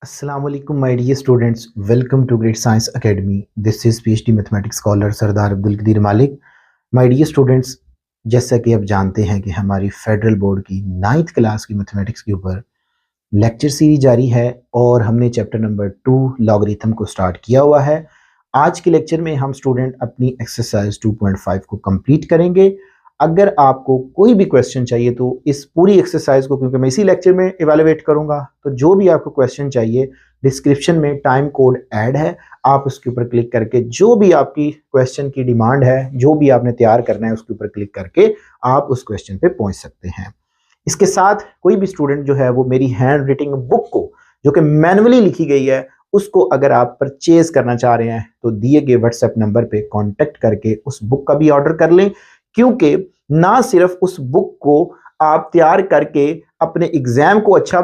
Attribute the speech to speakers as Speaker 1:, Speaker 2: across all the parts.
Speaker 1: Assalamu alaikum my dear students, welcome to Great Science Academy. This is PhD Mathematics scholar सरदार अब्दुल कदीर मालिक. My dear students, जैसा कि आप जानते हैं कि हमारी फेडरल बोर्ड की 9th क्लास की मैथमेटिक्स के ऊपर लेक्चर सीरीज जारी है और हमने चैप्टर नंबर 2 लॉगरिथम को स्टार्ट किया हुआ है. आज के लेक्चर में हम स्टूडेंट अपनी एक्सरसाइज 2.5 को कंप्लीट करेंगे. अगर आपको कोई भी क्वेश्चन चाहिए तो इस पूरी एक्सरसाइज को, क्योंकि मैं इसी लेक्चर में इवेलुएट करूंगा, तो जो भी आपको क्वेश्चन चाहिए डिस्क्रिप्शन में टाइम कोड ऐड है, आप उसके ऊपर क्लिक करके जो भी आपकी क्वेश्चन की डिमांड है, जो भी आपने तैयार करना है, उसके ऊपर क्लिक करके आप उस क्वेश्चन पे पहुंच सकते हैं. इसके साथ कोई भी स्टूडेंट जो है वो मेरी हैंड राइटिंग बुक को, जो कि मैनुअली लिखी गई है, उसको अगर आप परचेज करना चाह रहे हैं तो दिए गए व्हाट्सएप नंबर पे कांटेक्ट करके उस बुक का भी ऑर्डर कर लें, क्योंकि ना सिर्फ उस बुक को आप तैयार करके अपने एग्जाम को अच्छा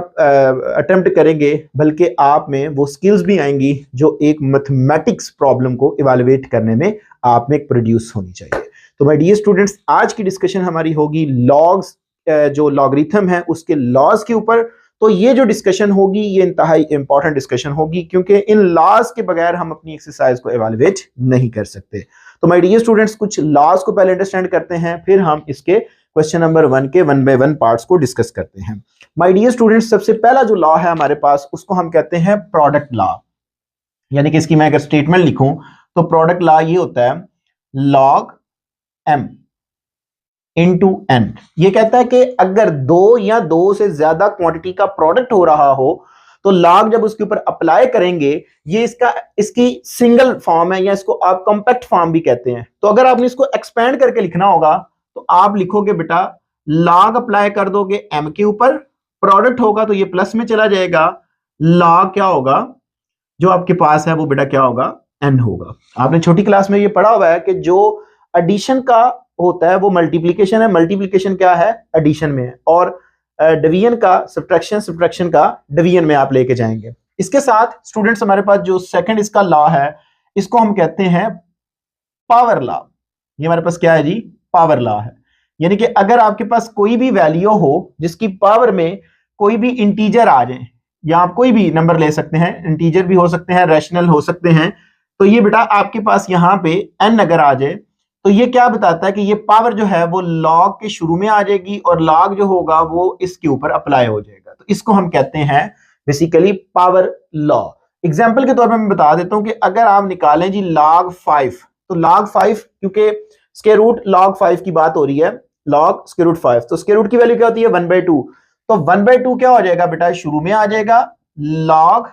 Speaker 1: अटेम्प्ट करेंगे, बल्कि आप में वो स्किल्स भी आएंगी जो एक मैथमेटिक्स प्रॉब्लम को इवेलुएट करने में आप में प्रोड्यूस होनी चाहिए. तो माय डियर स्टूडेंट्स, आज की डिस्कशन हमारी होगी लॉग्स, जो लॉगरिथम है उसके लॉज के ऊपर. तो ये जो डिस्कशन होगी ये इंतहाई इंपॉर्टेंट डिस्कशन होगी, क्योंकि इन लॉज के बगैर हम अपनी एक्सरसाइज को इवेलुएट नहीं कर सकते. तो माय डियर स्टूडेंट्स, कुछ लॉज को पहले अंडरस्टैंड करते हैं, फिर हम इसके क्वेश्चन नंबर 1 के 1 बाय 1 पार्ट्स को डिस्कस करते हैं. माय डियर स्टूडेंट्स, सबसे पहला जो लॉ है हमारे पास, उसको हम कहते हैं प्रोडक्ट लॉ. यानी कि इसकी मैं अगर स्टेटमेंट लिखूं तो प्रोडक्ट लॉ ये होता है लॉग m इंटू n. ये कहता है कि अगर दो या दो से ज्यादा क्वांटिटी का प्रोडक्ट हो रहा हो तो लॉग जब उसके ऊपर अप्लाई करेंगे, ये इसकी सिंगल फॉर्म है, या इसको आप कॉम्पैक्ट फॉर्म भी कहते हैं. तो अगर आपने इसको एक्सपेंड करके लिखना होगा तो आप लिखोगे बेटा लॉग अप्लाई कर दोगे m के ऊपर, प्रोडक्ट होगा तो ये प्लस में चला जाएगा, लॉग क्या होगा जो आपके पास है वो बेटा क्या होगा, n होगा. आपने छोटी क्लास में ये पढ़ा हुआ है कि जो एडिशन का होता है वो मल्टीप्लिकेशन है, मल्टीप्लिकेशन क्या है, एडिशन में है, और डिवीजन का सब्ट्रैक्शन, सब्ट्रैक्शन का डिवीजन में आप लेके जाएंगे. इसके साथ स्टूडेंट्स हमारे पास जो सेकंड इसका लॉ है, इसको हम कहते हैं पावर लॉ. ये हमारे पास क्या है जी, पावर लॉ है. यानी कि अगर आपके पास कोई भी वैल्यू हो जिसकी पावर में कोई भी इंटीजर आ जाए, या आप कोई भी नंबर ले सकते हैं, इंटीजर भी हो सकते हैं, रैशनल हो सकते हैं, तो ये बेटा आपके पास यहाँ पे n अगर आ जाए तो ये क्या बताता है कि ये पावर जो है वो लॉग के शुरू में आ जाएगी और लॉग जो होगा वो इसके ऊपर अप्लाई हो जाएगा. तो इसको हम कहते हैं बेसिकली पावर लॉ. एग्जांपल के तौर पर मैं बता देता हूं कि अगर आप निकालें जी log 5, तो log 5, क्योंकि स्क्वायर रूट log 5 की बात हो रही है, log स्क्वायर रूट 5, तो स्क्वायर रूट की वैल्यू क्या होती है 1/2. तो 1/2 क्या हो जाएगा बेटा, शुरू में आ जाएगा log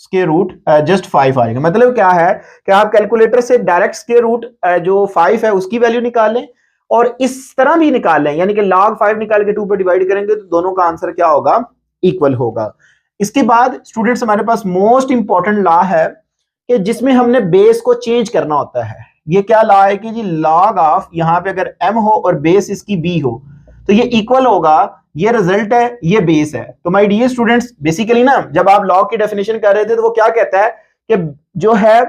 Speaker 1: स्क्वायर रूट जस्ट 5 आएगा. मतलब क्या है कि आप कैलकुलेटर से डायरेक्ट स्क्वायर रूट जो 5 है उसकी वैल्यू निकाल लें और इस तरह भी निकाल लें, यानी कि log 5 निकाल के 2 पे डिवाइड करेंगे तो दोनों का आंसर क्या होगा, इक्वल होगा. इसके बाद स्टूडेंट्स हमारे पास मोस्ट इंपॉर्टेंट लॉ है कि जिसमें हमने बेस को चेंज करना होता है. ये क्या लॉ है कि जी log ऑफ, यहां पे अगर m हो और बेस इसकी b हो तो ये इक्वल होगा, ये रिजल्ट है, ये बेस है. तो माय डियर स्टूडेंट्स, बेसिकली ना जब आप लॉग की डेफिनेशन कर रहे थे तो वो क्या कहता है कि जो है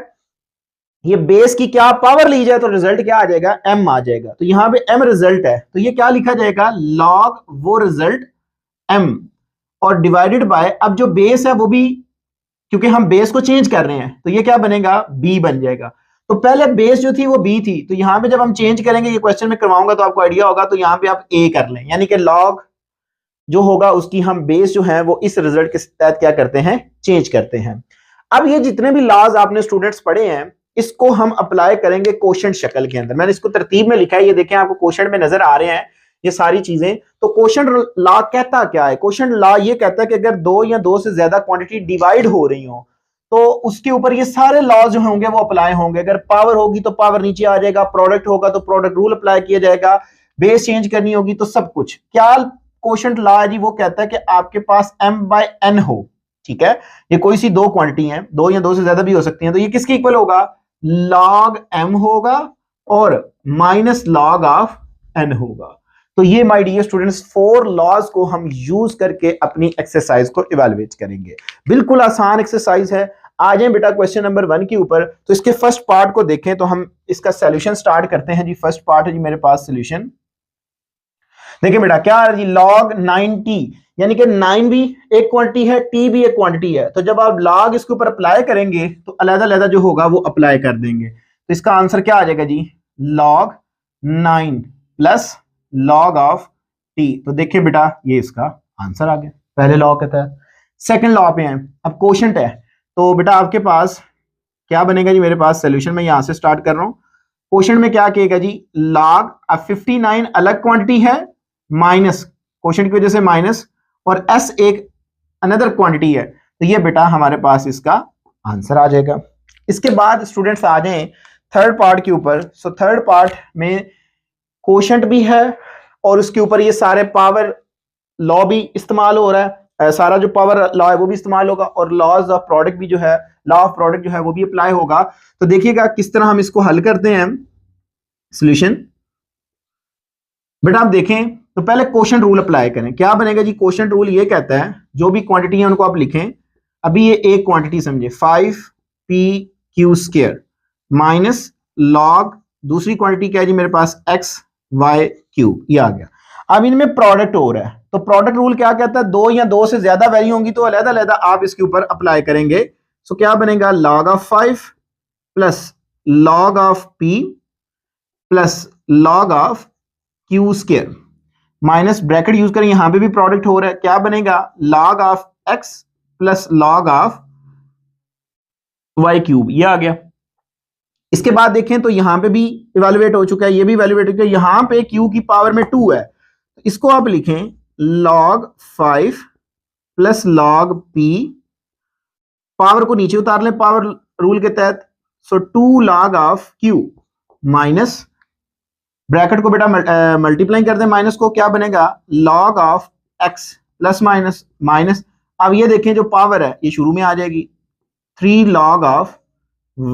Speaker 1: ये बेस की क्या पावर ली जाए तो रिजल्ट क्या आ जाएगा, m आ जाएगा. तो यहां पे m रिजल्ट है, तो ये क्या लिखा जाएगा, लॉग वो रिजल्ट m और डिवाइडेड बाय, अब जो बेस है वो भी, क्योंकि हम बेस को चेंज कर रहे हैं तो ये क्या बनेगा, b बन जाएगा. तो पहले बेस जो थी वो b थी, तो यहां पे जब हम चेंज करेंगे, ये क्वेश्चन में करवाऊंगा तो आपको आइडिया होगा, तो यहां पे आप a कर लें, यानी कि लॉग जो होगा उसकी हम बेस जो है वो इस रिजल्ट के तहत क्या करते हैं, चेंज करते हैं. अब ये जितने भी लॉज आपने स्टूडेंट्स पढ़े हैं इसको हम अप्लाई करेंगे कोशेंट शक्ल के अंदर. मैंने इसको तरतीब में लिखा है, ये देखें आपको कोशेंट में नजर आ रहे हैं ये सारी चीजें. तो कोशेंट लॉ कहता क्या है, कोशेंट लॉ ये कहता है कि अगर दो या दो से ज्यादा क्वांटिटी डिवाइड हो रही हो तो उसके ऊपर ये सारे लॉज जो होंगे वो अप्लाई होंगे. अगर पावर होगी तो पावर नीचे आ जाएगा, प्रोडक्ट होगा तो प्रोडक्ट रूल अप्लाई किया जाएगा, बेस चेंज करनी होगी तो सब कुछ. क्या कोशेंट लॉ है जी, वो कहता है कि आपके पास m/n हो, ठीक है, ये कोई सी दो क्वांटिटी हैं, दो या दो से ज्यादा भी हो सकती हैं, तो ये किसके इक्वल होगा, log m होगा और माइनस log ऑफ n होगा. तो ये माय डियर स्टूडेंट्स 4 लॉज को हम यूज करके अपनी एक्सरसाइज को इवेलुएट करेंगे. बिल्कुल आसान एक्सरसाइज है. आ जाए बेटा क्वेश्चन नंबर 1 के ऊपर. तो इसके फर्स्ट पार्ट को देखें तो हम इसका सॉल्यूशन स्टार्ट करते हैं जी. फर्स्ट पार्ट है जी मेरे पास सॉल्यूशन. देखिए बेटा क्या है जी, log 9t, यानी कि 9 भी एक क्वांटिटी है, t भी एक क्वांटिटी है। तो जब आप log इसके ऊपर अप्लाई करेंगे तो अलग-अलग जो होगा वो अप्लाई कर देंगे। तो इसका आंसर क्या आ जाएगा जी, log 9 plus log of t। तो देखिए बेटा ये इसका आंसर आ गया पहले लॉ के तहत। सेकंड लॉ पे हैं, अब क्वोशंट है। तो बेटा आपके पास क्या बनेगा जी, मेरे पास सोल्यूशन में यहां से स्टार्ट कर रहा हूं। क्वोशंट में क्या कहेगा जी, log, अब 59 अलग क्वांटिटी है, माइनस क्वोशंट की वजह से माइनस, और s एक अनदर क्वांटिटी है। तो ये बेटा हमारे पास इसका आंसर आ जाएगा। इसके बाद स्टूडेंट्स आ जाएं थर्ड पार्ट के ऊपर। सो थर्ड पार्ट में क्वोशंट भी है और उसके ऊपर ये सारे पावर लॉ भी इस्तेमाल हो रहा है, सारा जो पावर लॉ है वो भी इस्तेमाल होगा, और लॉज ऑफ प्रोडक्ट भी जो है, लॉ ऑफ प्रोडक्ट जो है वो भी अप्लाई होगा। तो देखिएगा किस तरह हम इसको हल करते हैं सॉल्यूशन। बेटा आप देखें तो पहले क्वोशंट रूल अप्लाई करें। क्या बनेगा जी, क्वोशंट रूल ये कहता है जो भी क्वांटिटी है उनको आप लिखें। अभी ये एक क्वांटिटी समझे 5p² माइनस लॉग, दूसरी क्वांटिटी क्या है जी मेरे पास xy³, ये आ गया। अब इनमें प्रोडक्ट हो रहा है, तो प्रोडक्ट रूल क्या कहता है, दो या दो से ज्यादा वैल्यू होंगी तो अलग-अलग आप इसके ऊपर अप्लाई करेंगे। सो क्या बनेगा, log of 5 plus log of p plus log of q² minus bracket use करें, यहां पे भी प्रोडक्ट हो रहा है, क्या बनेगा log of x plus log of y³, ये आ गया। इसके बाद देखें तो यहां पे भी इवेलुएट हो चुका है, ये भी इवेलुएट हो चुका है। यहां पे q की पावर में 2 है, इसको आप लिखें log 5 plus log p, power को नीचे उतार लें पावर रूल के तहत। सो 2 log of q minus bracket को बेटा मल्टीप्लाई कर दें माइनस को, क्या बनेगा log of x plus minus minus. अब ये देखें जो पावर है ये शुरू में आ जाएगी 3 log ऑफ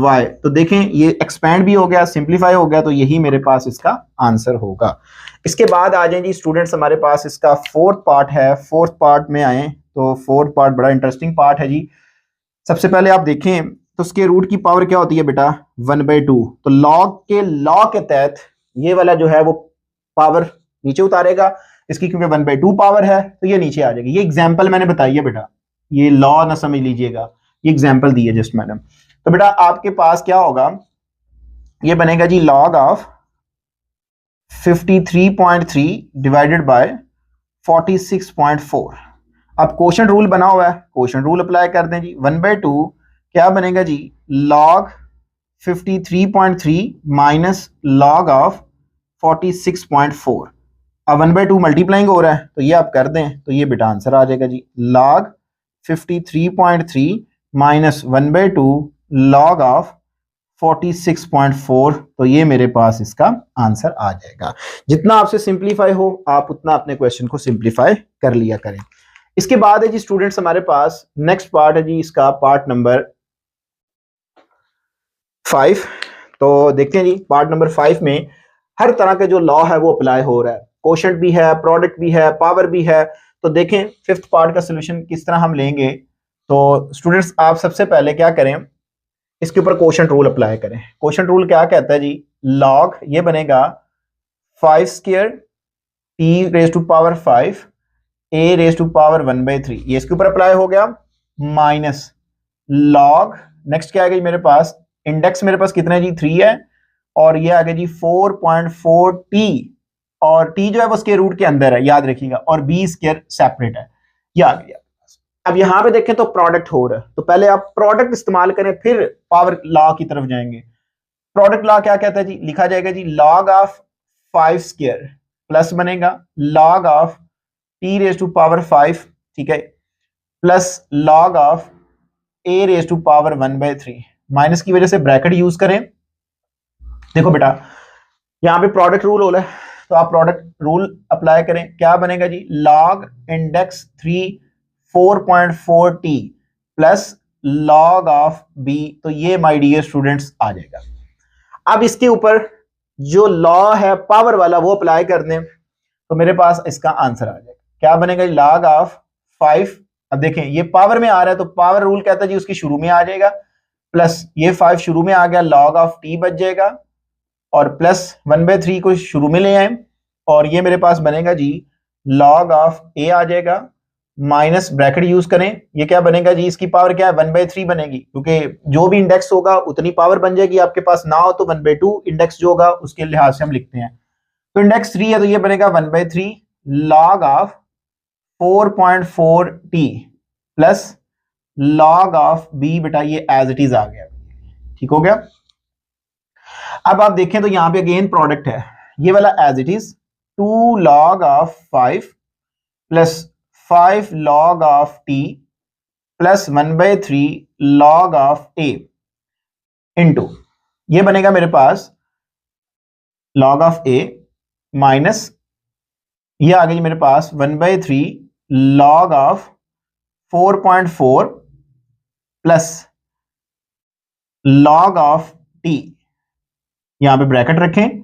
Speaker 1: y। तो देखें ये एक्सपैंड भी हो गया, सिंप्लीफाई हो गया, तो यही मेरे पास इसका आंसर होगा। इसके बाद आ जाए जी स्टूडेंट्स, हमारे पास इसका फोर्थ पार्ट है। फोर्थ पार्ट में आए तो फोर्थ पार्ट बड़ा इंटरेस्टिंग पार्ट है जी। सबसे पहले आप देखें तो उसके रूट की पावर क्या होती है बेटा 1/2। तो लॉग के लॉ के तहत ये वाला जो है वो पावर नीचे उतारेगा इसकी, क्योंकि 1/2 पावर है तो ये नीचे आ जाएगी। ये एग्जाम्पल मैंने बताई है बेटा, ये लॉ ना समझ लीजिएगा, ये एग्जाम्पल दी है जस्ट मैडम। तो बेटा आपके पास क्या होगा, ये बनेगा जी log ऑफ 53.3 डिवाइडेड बाय 46.4। अब क्वोशंट रूल बना हुआ है, क्वोशंट रूल अप्लाई कर दें जी। 1/2 क्या बनेगा जी log 53.3 माइनस log ऑफ 46.4। अब 1/2 मल्टीप्लाइंग हो रहा है तो ये आप कर दें तो ये बेटा आंसर आ जाएगा जी log 53.3 माइनस 1/2 log ऑफ 46.4। तो ये मेरे पास इसका आंसर आ जाएगा। जितना आपसे सिंप्लीफाई हो आप उतना अपने क्वेश्चन को सिंप्लीफाई कर लिया करें। इसके बाद है जी स्टूडेंट्स हमारे पास नेक्स्ट पार्ट है जी, इसका पार्ट नंबर 5। तो देखते हैं जी पार्ट नंबर 5 में हर तरह का जो लॉ है वो अप्लाई हो रहा है, क्वोशंट भी है, प्रोडक्ट भी है, पावर भी है। तो देखें फिफ्थ पार्ट का सोल्यूशन किस तरह हम लेंगे। तो स्टूडेंट्स आप सबसे पहले क्या करें, इसके ऊपर क्वोशंट रूल अप्लाई करें। क्वोशंट रूल क्या कहता है जी, लॉग ये बनेगा 5² t⁵ 5 a⁵ 1/3, ये इसके ऊपर अप्लाई हो गया, माइनस लॉग नेक्स्ट क्या आ गया मेरे पास, इंडेक्स मेरे पास कितना है जी 3 है, और ये आ गया जी 4.4t, और t जो है वो स्क्वायर रूट के अंदर है याद रखिएगा, और b² सेपरेट है, ये आ गया। अब यहां पे देखें तो प्रोडक्ट हो रहा है, तो पहले आप प्रोडक्ट इस्तेमाल करें फिर पावर लॉ की तरफ जाएंगे। प्रोडक्ट लॉ क्या कहता है जी, लिखा जाएगा जी log ऑफ 5² प्लस बनेगा log ऑफ t⁵ 5, ठीक है, plus log of a⁵ 1/3, minus की वजह से ब्रैकेट यूज करें। देखो बेटा यहां पे प्रोडक्ट रूल हो रहा है तो आप प्रोडक्ट रूल अप्लाई करें, क्या बनेगा जी log index 3 4.4t plus log of b। तो ये माय डियर स्टूडेंट्स आ जाएगा। अब इसके ऊपर जो लॉ है पावर वाला वो अप्लाई कर दें तो मेरे पास इसका आंसर आ जाएगा, क्या बनेगा log ऑफ 5। अब देखें ये पावर में आ रहा है तो पावर रूल कहता है जी उसकी शुरू में आ जाएगा, प्लस ये 5 शुरू में आ गया, log ऑफ t बच जाएगा, और प्लस 1/3 को शुरू में ले आए, और ये मेरे पास बनेगा जी लॉग ऑफ ए आ जाएगा, माइनस ब्रैकेट यूज करें, ये क्या बनेगा जी, इसकी पावर क्या है 1/3 बनेगी, क्योंकि जो भी इंडेक्स होगा उतनी पावर बन जाएगी, आपके पास ना हो तो 1/2 इंडेक्स जो होगा उसके लिहाज से हम लिखते हैं। तो इंडेक्स 3 है तो ये बनेगा 1/3 log of 4.4t plus log of B, बेटा ये एज इट इज आ गया, ठीक हो गया। अब आप देखें तो यहां पे अगेन प्रोडक्ट है, ये वाला as it is 2 log of 5 plus 5 log of t plus 1/3 log of a into, ये बनेगा मेरे पास log ऑफ a माइनस ये आ गई मेरे पास 1/3 log of 4.4 plus log of t, यहां पे ब्रैकेट रखें,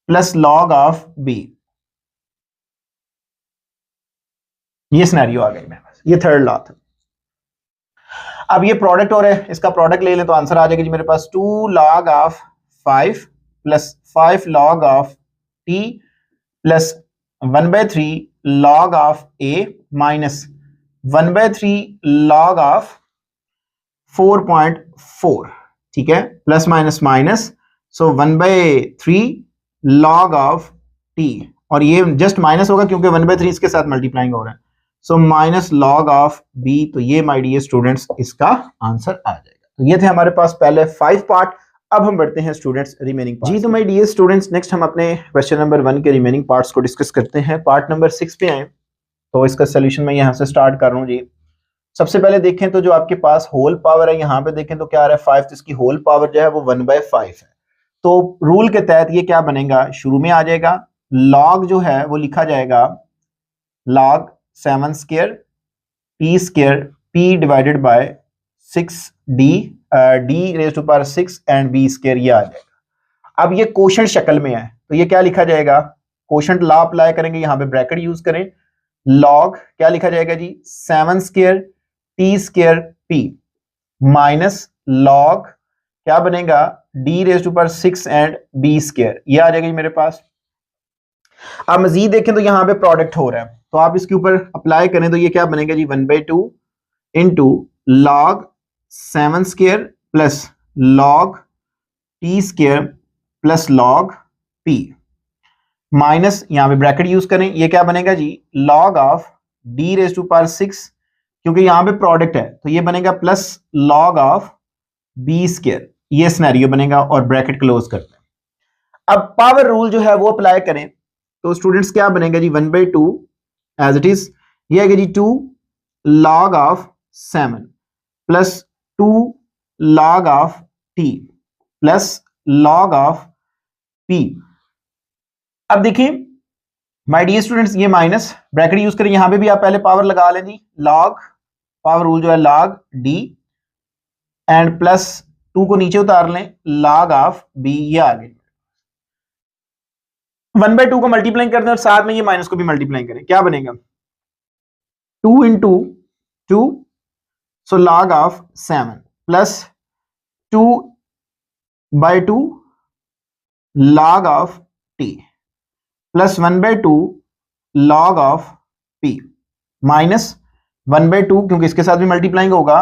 Speaker 1: प्लस log ऑफ b। ये सिनेरियो आ गई मेरे पास, ये थर्ड लॉ था। अब ये प्रोडक्ट हो रहा है, इसका प्रोडक्ट ले लें तो आंसर आ जाएगा जी मेरे पास 2 log of 5 plus 5 log of t plus 1/3 log of a minus 1/3 log of 4.4, ठीक है, plus minus minus, so 1/3 log of t, और ये जस्ट माइनस होगा क्योंकि 1/3 इसके साथ मल्टीप्लाइंग हो रहा है, so minus log of b। तो ये माय डियर स्टूडेंट्स इसका आंसर आ जाएगा। तो ये थे हमारे पास पहले 5 पार्ट। अब हम बढ़ते हैं स्टूडेंट्स रिमेनिंग जी। तो माय डियर स्टूडेंट्स नेक्स्ट हम अपने क्वेश्चन नंबर 1 के रिमेनिंग पार्ट्स को डिस्कस करते हैं। पार्ट नंबर 6 पे आए तो इसका सोल्यूशन मैं यहाँ से स्टार्ट कर रहा हूँ जी। सबसे पहले देखें तो जो आपके पास होल पावर है, यहाँ पे देखें तो क्या आ रहा है 5, तो इसकी होल पावर जो है वो 1/5 है। तो रूल के तहत ये क्या बनेगा, शुरू में आ जाएगा लॉग जो है वो लिखा जाएगा log 7 square p square p divided by 6d d raise to power 6 and b square, ये आ जाएगा। अब ये क्वोशंट शक्ल में है तो ये क्या लिखा जाएगा, क्वोशंट लॉ अप्लाई करेंगे, यहाँ पे ब्रैकेट यूज करें, लॉग क्या लिखा जाएगा जी 7 square t square p minus log क्या बनेगा d raise to power 6 and b square, ये आ जाएगा मेरे पास। अब मजीद देखें तो यहाँ पे प्रोडक्ट हो रहा है तो आप इसके ऊपर अप्लाई करें तो ये क्या बनेगा जी 1/2 into log 7 square plus log t square plus log p minus यहाँ पे ब्रैकेट यूज करें, ये क्या बनेगा जी log of d raise to power 6, क्योंकि यहाँ पे प्रोडक्ट है तो ये बनेगा plus log of b square, ये सिनेरियो बनेगा और ब्रैकेट क्लोज करते हैं। अब पावर रूल जो है वो अप्लाई करें तो स्टूडेंट्स क्या बनेगा जी 1/2 एज इट इज, ये आएगा जी 2 log of 7 plus 2 log of t plus log of p। अब देखिए माय डियर स्टूडेंट्स ये माइनस ब्रैकेट यूज करें, यहां पे भी आप पहले पावर लगा लें जी, log पावर रूल जो है log d एंड प्लस 2 को नीचे उतार लें log ऑफ b, ये आ गई। 1/2 को मल्टीप्लाई कर दें और साथ में ये माइनस को भी मल्टीप्लाई करें, क्या बनेगा 2 into 2, so log of 7 plus 2/2 log of t plus 1/2 log of p minus 1/2 क्योंकि इसके साथ भी मल्टीप्लाइंग होगा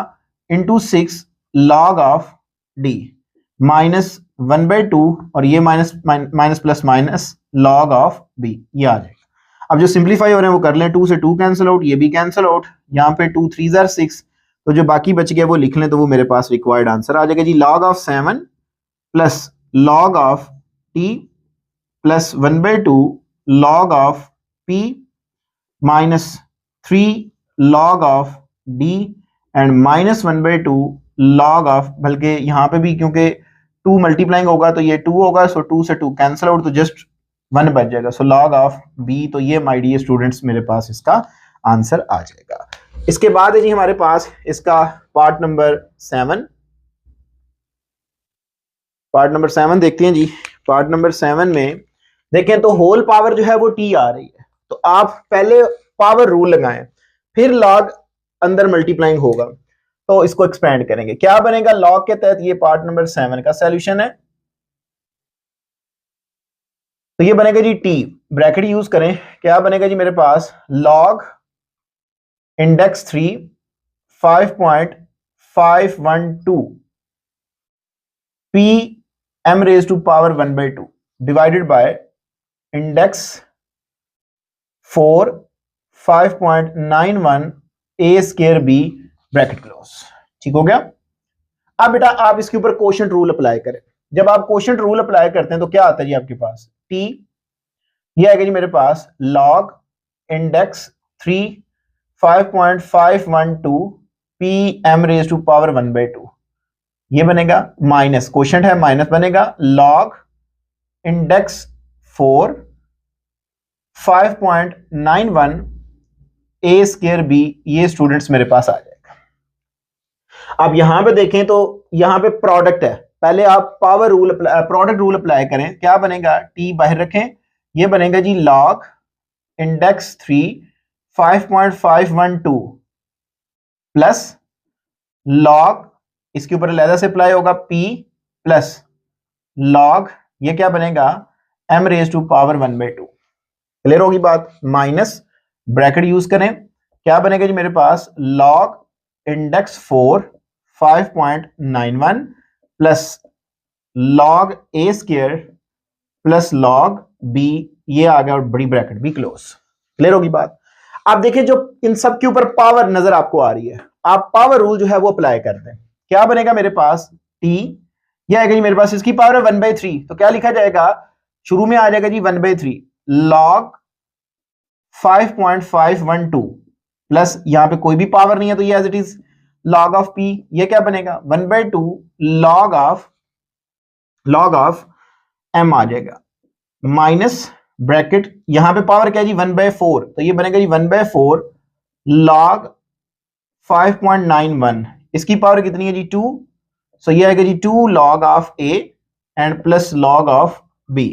Speaker 1: into 6 log of d minus 1/2 और ये minus minus plus minus log of b, ये आ जाएगा। अब जो सिंप्लीफाई हो रहे हैं वो कर लें, 2 से 2 कैंसिल आउट, ये भी कैंसिल आउट, यहाँ पे 2 3 जार 6, तो जो बाकी बच गया वो लिख लें तो वो मेरे पास रिक्वायर्ड आंसर आ जाएगा जी log of 7 plus log of t plus 1/2 log of p minus 3 log of d and minus 1/2 log of, बल्कि यहाँ पे भी क्योंकि 2 मल्टीप्लाइंग होगा तो ये 2 होगा, सो 2 से 2 कैंसिल आउट तो जस्ट 1 बच जाएगा, सो log ऑफ b। तो ये माय डियर स्टूडेंट्स मेरे पास इसका आंसर आ जाएगा। इसके बाद है जी हमारे पास इसका पार्ट नंबर 7। पार्ट नंबर 7 देखते हैं जी। पार्ट नंबर 7 में देखें तो होल पावर जो है वो t आ रही है, तो आप पहले पावर रूल लगाएं फिर log अंदर मल्टीप्लाइंग होगा तो इसको एक्सपेंड करेंगे, क्या बनेगा log के तहत। ये पार्ट नंबर 7 का सॉल्यूशन है। तो ये बनेगा जी टी, ब्रैकेट यूज करें, क्या बनेगा जी मेरे पास log index 3 5.512 P M raise to power 1/2 divided by index 4 5.91 A square B bracket close. ठीक हो गया। अब बेटा आप इसके ऊपर कोशेंट रूल अप्लाई करें। जब आप कोशेंट रूल अप्लाई करते हैं तो क्या आता है जी आपके पास टी, ये आएगा जी मेरे पास log index 3 5.512 P M raise to power 1/2, ये बनेगा माइनस, कोशेंट है माइनस बनेगा log index 4 5.91 A square B, ये स्टूडेंट्स मेरे पास आ जाएगा। अब यहां पे देखें तो यहां पे प्रोडक्ट है, पहले आप power rule product rule apply करें, क्या बनेगा टी बाहर रखें, ये बनेगा जी लॉग इंडेक्स 3 5.512 प्लस लॉग, इसके ऊपर अलग से अप्लाई होगा पी प्लस लॉग, ये क्या बनेगा M raise to power 1/2। Clear होगी बात, माइनस ब्रैकेट यूज करें, क्या बनेगा जी मेरे पास लॉग इंडेक्स 4 5.91 प्लस लॉग ए स्क्वायर प्लस लॉग बी, ये आ गया और बड़ी ब्रैकेट भी क्लोज। क्लियर होगी बात। आप देखिए जो इन सब के ऊपर पावर नजर आपको आ रही है, आप पावर रूल जो है वो अप्लाई कर दें, क्या बनेगा मेरे पास टी, ये आएगा जी मेरे पास इसकी पावर है 1/3, तो क्या लिखा जाएगा शुरू में आ जाएगा जी 1/3 लॉग 5.512 प्लस यहां पे कोई भी पावर नहीं है तो ये as it is log of P, ये क्या बनेगा 1/2 लॉग ऑफ एम आ जाएगा माइनस ब्रैकेट, यहां पे पावर क्या है जी 1/4, तो ये बनेगा जी 1/4 लॉग 5.91, इसकी पावर कितनी है जी 2, सो ये आएगा जी 2 log of A and plus log of B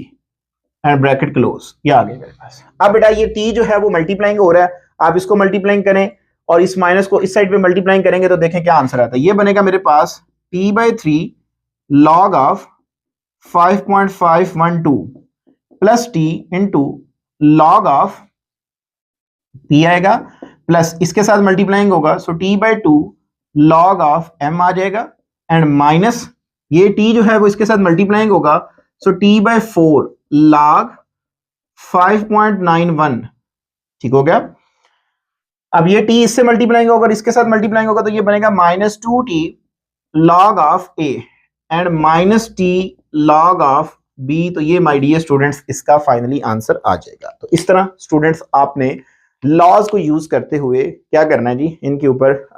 Speaker 1: and bracket close, ये आ गया मेरे पास। अब बेटा ये टी जो है वो मल्टीप्लाइंग हो रहा है, आप इसको मल्टीप्लाइंग करें और इस माइनस को इस साइड पे मल्टीप्लाइंग करेंगे तो देखें क्या आंसर आता है, ये बनेगा मेरे पास t/3 log of 5.512 plus T into log of P आएगा प्लस इसके साथ मल्टीप्लाइंग होगा, सो t/2 लॉग ऑफ m आ जाएगा एंड माइनस ये t जो है वो इसके साथ मल्टीप्लाइंग होगा, सो t/4 लॉग 5.91। ठीक हो गया। अब ये t इससे मल्टीप्लाइंग होगा और इसके साथ मल्टीप्लाइंग होगा तो ये बनेगा -2t log of a and -t log of b, तो ये माय डियर स्टूडेंट्स इसका फाइनली आंसर आ जाएगा। तो इस तरह स्टूडेंट्स आपने लॉज को यूज करते हुए क्या करना है जी, इनके ऊपर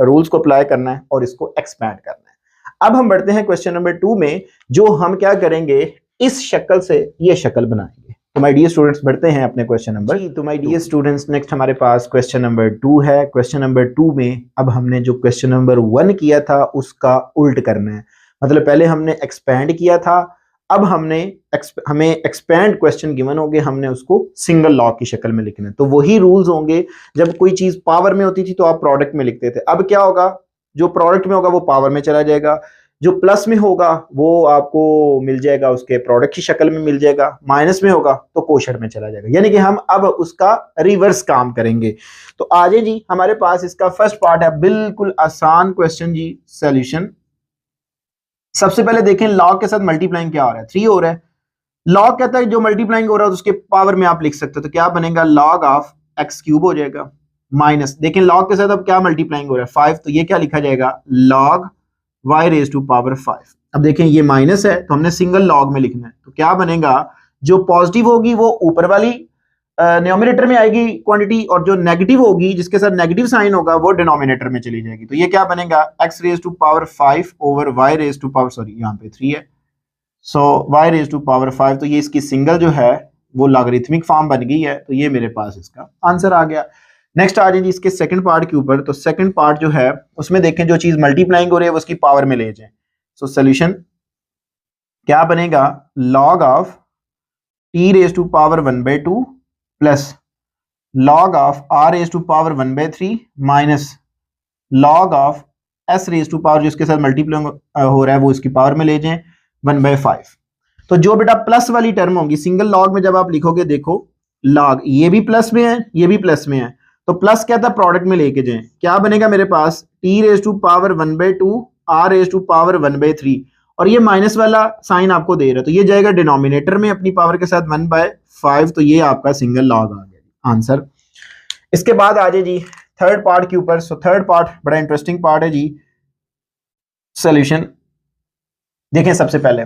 Speaker 1: रूल्स को अप्लाई करना है और इसको एक्सपैंड करना है। अब हम बढ़ते हैं क्वेश्चन नंबर 2 में, जो हम क्या करेंगे इस शक्ल से ये शक्ल बनाएंगे। तो माय डियर स्टूडेंट्स बढ़ते हैं अपने क्वेश्चन नंबर, तो माय डियर स्टूडेंट्स नेक्स्ट हमारे पास क्वेश्चन नंबर 2 है। क्वेश्चन नंबर 2 में अब हमने जो क्वेश्चन नंबर 1 किया था उसका उल्ट करना है, मतलब पहले हमने एक्सपैंड किया था, अब हमें एक्सपैंड क्वेश्चन गिवन हो गए, हमने उसको सिंगल लॉग की शक्ल में लिखना है। तो वही रूल्स होंगे, जब कोई चीज पावर में होती थी तो आप प्रोडक्ट में लिखते थे, अब क्या होगा जो प्रोडक्ट में होगा वो पावर में चला जाएगा, जो प्लस में होगा वो आपको मिल जाएगा उसके प्रोडक्ट की शक्ल में मिल जाएगा, माइनस में होगा तो कोशेंट में चला जाएगा, यानी कि हम अब उसका रिवर्स काम करेंगे। तो आज जी हमारे पास इसका फर्स्ट पार्ट है, बिल्कुल आसान क्वेश्चन जी, सॉल्यूशन। सबसे पहले देखें लॉग के साथ मल्टीप्लाइंग क्या हो रहा है, 3 हो रहा है। लॉग कहता है जो मल्टीप्लाइंग हो रहा है उसके पावर में आप लिख सकते हो, तो क्या बनेगा लॉग ऑफ x³ हो जाएगा माइनस, देखें लॉग के साथ अब क्या मल्टीप्लाइंग हो रहा है 5, तो ये क्या लिखा जाएगा लॉग y⁵5। अब देखें ये माइनस है तो हमने सिंगल लॉग में लिखना है, तो क्या बनेगा जो पॉजिटिव होगी वो ऊपर वाली न्यूमरेटर में आएगी क्वांटिटी, और जो नेगेटिव होगी जिसके साथ नेगेटिव साइन होगा वो डिनोमिनेटर में चली जाएगी। तो ये क्या बनेगा x⁵5 ओवर y⁵, यहाँ पे 3 है, सो y⁵5, तो ये इसकी सिंगल जो है वो लॉगरिथमिक फॉर्म बन गई है, तो ये मेरे पास इसका आंसर आ गया। नेक्स्ट आ जाए जी इसके सेकंड पार्ट के ऊपर, तो सेकंड पार्ट जो है उसमें देखें जो चीज मल्टीप्लाइंग हो रही है वो उसकी पावर में ले जाए। सो सोल्यूशन क्या बनेगा log of t⁵1/2 plus log of r⁵1/3 minus log of s⁵ जो इसके साथ मल्टीप्लाई हो रहा है वो इसकी पावर में ले जाएं 1/5। तो जो बेटा प्लस वाली टर्म होगी सिंगल लॉग में जब आप लिखोगे, देखो लॉग ये भी प्लस में है, ये भी प्लस में है, तो प्लस क्या था प्रोडक्ट में लेके जाएं, क्या बनेगा मेरे पास t raise to power 1/2 r raise to power 1/3, और ये माइनस वाला साइन आपको दे रहा है तो ये जाएगा डिनोमिनेटर में अपनी पावर के साथ 1/5, तो ये आपका सिंगल लॉग आ गया आंसर। इसके बाद आ जाए जी थर्ड पार्ट के ऊपर। सो थर्ड पार्ट बड़ा इंटरेस्टिंग पार्ट है जी, सॉल्यूशन देखें। सबसे पहले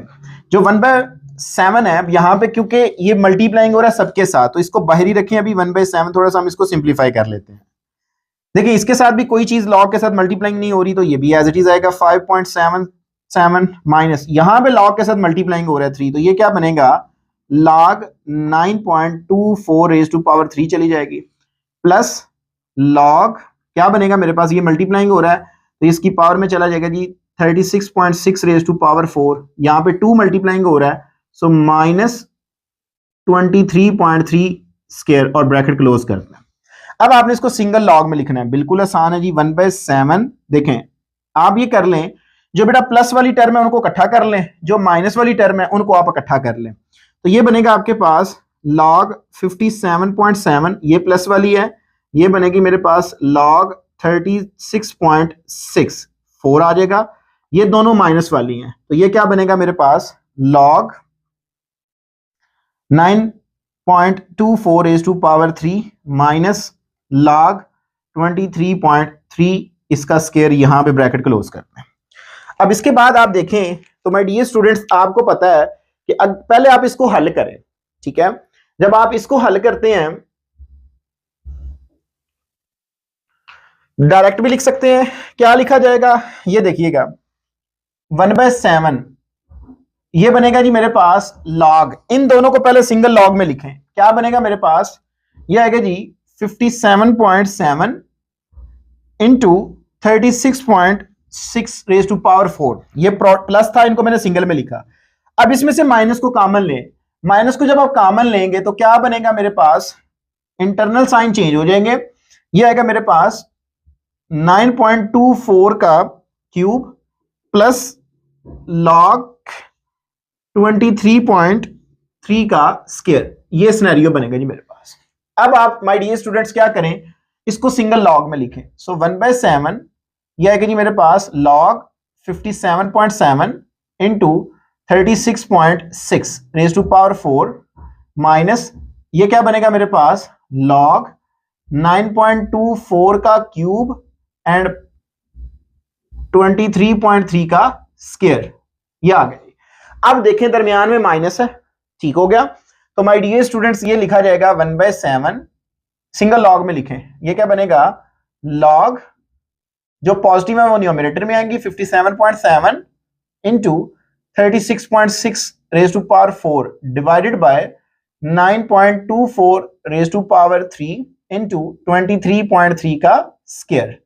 Speaker 1: जो 1/7 है यहाँ पे, क्योंकि ये मल्टीप्लाइंग हो रहा है सबके साथ, तो इसको बाहर ही रखें अभी 1/7, थोड़ा सा हम इसको सिंप्लीफाई कर लेते हैं। देखिए इसके साथ भी कोई चीज लॉग के साथ मल्टीप्लाइंग नहीं हो रही, तो ये भी एज इट इज आएगा 5.77 माइनस यहाँ पे लॉग के साथ मल्टीप्लाइंग हो रहा है 3, तो ये क्या बनेगा log 9.24 रेज टू पावर 3 चली जाएगी, प्लस log क्या बनेगा मेरे पास, ये मल्टीप्लाइंग हो रहा है तो इसकी पावर में चला जाएगा जी 36.6 रेज टू पावर 4, यहाँ पे 2 मल्टीप्लाइंग हो रहा है, सो माइनस 23.3 स्क्वायर और ब्रैकेट क्लोज करना है। अब आपने इसको सिंगल लॉग में लिखना है, बिल्कुल आसान है जी 1/7। देखें आप ये कर लें, जो बेटा प्लस वाली टर्म है उनको इकट्ठा कर लें, जो माइनस वाली टर्म है उनको आप इकट्ठा कर लें, तो ये बनेगा आपके पास log 57.7, ये प्लस वाली है, ये बनेगी मेरे पास log 36.6 4 आ जाएगा, ये दोनों माइनस वाली हैं, तो ये क्या बनेगा मेरे पास log 9.24 raise to power 3 minus log 23.3 इसका स्क्वायर, यहां पे ब्रैकेट क्लोज करते हैं। अब इसके बाद आप देखें तो माय डियर स्टूडेंट्स, आपको पता है कि पहले आप इसको हल करें, ठीक है। जब आप इसको हल करते हैं, डायरेक्ट भी लिख सकते हैं, क्या लिखा जाएगा ये देखिएगा 1/7, ये बनेगा जी मेरे पास log, इन दोनों को पहले सिंगल log में लिखें, क्या बनेगा मेरे पास, ये आएगा जी 57.7 इंटू 36.6 रेज टू पावर 4, ये प्लस था, इनको मैंने सिंगल में लिखा। अब इसमें से माइनस को कॉमन लें, माइनस को जब आप कॉमन लेंगे तो क्या बनेगा मेरे पास, इंटरनल साइन चेंज हो जाएंगे, ये आएगा मेरे पास 9.24 का क्यूब प्लस log 23.3 का स्क्वायर, ये सिनेरियो बनेगा जी मेरे पास। अब आप माय डियर स्टूडेंट्स क्या करें, इसको सिंगल लॉग में लिखें, सो 1/7 ये आएगा जी मेरे पास log 57.7 into 36.6 raise to power 4 minus ये क्या बनेगा मेरे पास log 9.24 का क्यूब एंड 23.3 का स्क्वायर, ये आ गया। अब देखें दरमियान में माइनस है, ठीक हो गया, तो माय डियर स्टूडेंट्स ये लिखा जाएगा 1/7 सिंगल लॉग में लिखें, ये क्या बनेगा log जो पॉजिटिव है वो न्यूमरेटर में आएंगी 57.7 into 36.6 raise to power 4 divided by 9.24 raise to power 3 into 23.3 का स्क्वायर।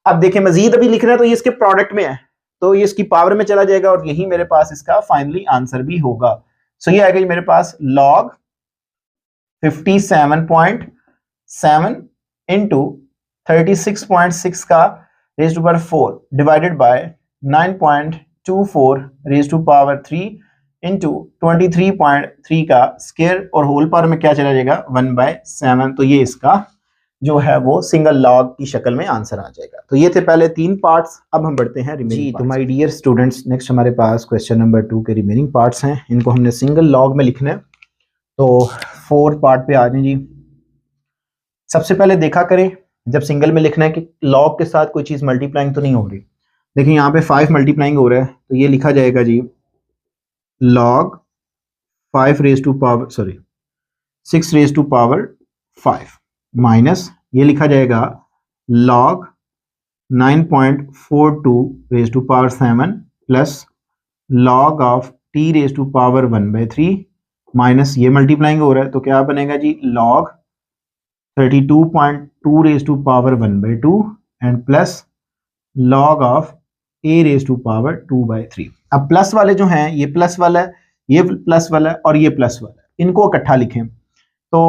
Speaker 1: अब देखें मजीद अभी लिखना है तो ये इसके प्रोडक्ट में है, तो ये इसकी पावर में चला जाएगा और यही मेरे पास इसका फाइनली आंसर भी होगा। सो ये आएगा मेरे पास log 57.7 इंटू 36.6 का raise to power 4 divided by 9.24 raise to power 3 into 23.3 का स्क्वायर और होल पावर में क्या चला जाएगा 1/7, तो ये इसका जो है वो सिंगल लॉग की शक्ल में आंसर आ जाएगा। तो ये थे पहले 3 पार्ट्स, अब हम बढ़ते हैं रिमेनिंग। तो माय डियर स्टूडेंट्स नेक्स्ट हमारे पास क्वेश्चन नंबर 2 के रिमेनिंग पार्ट्स हैं, इनको हमने सिंगल लॉग में लिखना है। तो 4th पार्ट पे आ जाए जी। सबसे पहले देखा करें जब सिंगल में लिखना है कि लॉग के साथ कोई चीज मल्टीप्लाइंग तो नहीं हो रही। देखिए यहाँ पे 5 मल्टीप्लाइंग हो रहा है, तो ये लिखा जाएगा जी log 5 raise to power 6 raise to power 5 minus ये लिखा जाएगा log 9.42 raise to power 7 plus log of t raise to power 1/3 minus ये मल्टीप्लाइंग हो रहा है तो क्या बनेगा जी log 32.2 raise to power 1/2 and plus log of a raise to power 2/3। अब प्लस वाले जो हैं ये प्लस वाला है, ये प्लस वाला है और ये प्लस वाला है, इनको इकट्ठा लिखें तो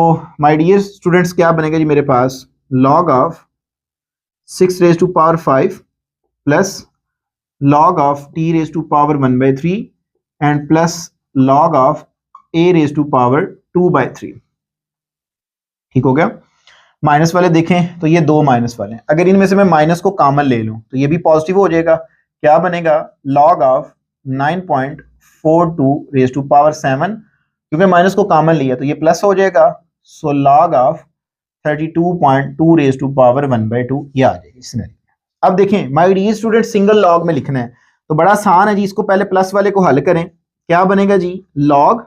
Speaker 1: माय डियर स्टूडेंट्स क्या बनेगा जी मेरे पास log of 6 raise to power 5 plus log of t raise to power 1/3 and plus log of a raise to power 2/3। ठीक हो गया। माइनस वाले देखें तो ये दो माइनस वाले हैं, अगर इनमें से मैं माइनस को कॉमन ले लूं तो ये भी पॉजिटिव हो जाएगा। क्या बनेगा? log of 9.42 raise to power 7, क्योंकि माइनस को कॉमन लिया तो ये प्लस हो जाएगा। So log of 32.2 raise to power 1/2 ये आ जाएगी इसमें। अब देखें my dear student, single log में लिखना है तो बड़ा आसान है जी, इसको पहले प्लस वाले को हल करें। क्या बनेगा जी? log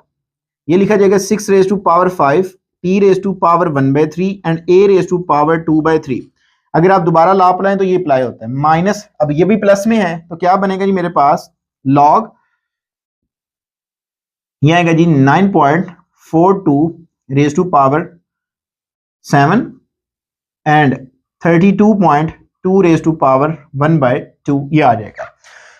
Speaker 1: ये लिखा जाएगा 6 raise to power 5 t raise to power 1/3 and a raise to power 2/3। अगर आप दोबारा ला अप्लाई तो ये अप्लाई होता है माइनस, अब ये भी प्लस में है तो क्या बनेगा जी मेरे पास? log ये आएगा जी 9.42 raise to power 7 and 32.2 raise to power 1/2 ये आ जाएगा।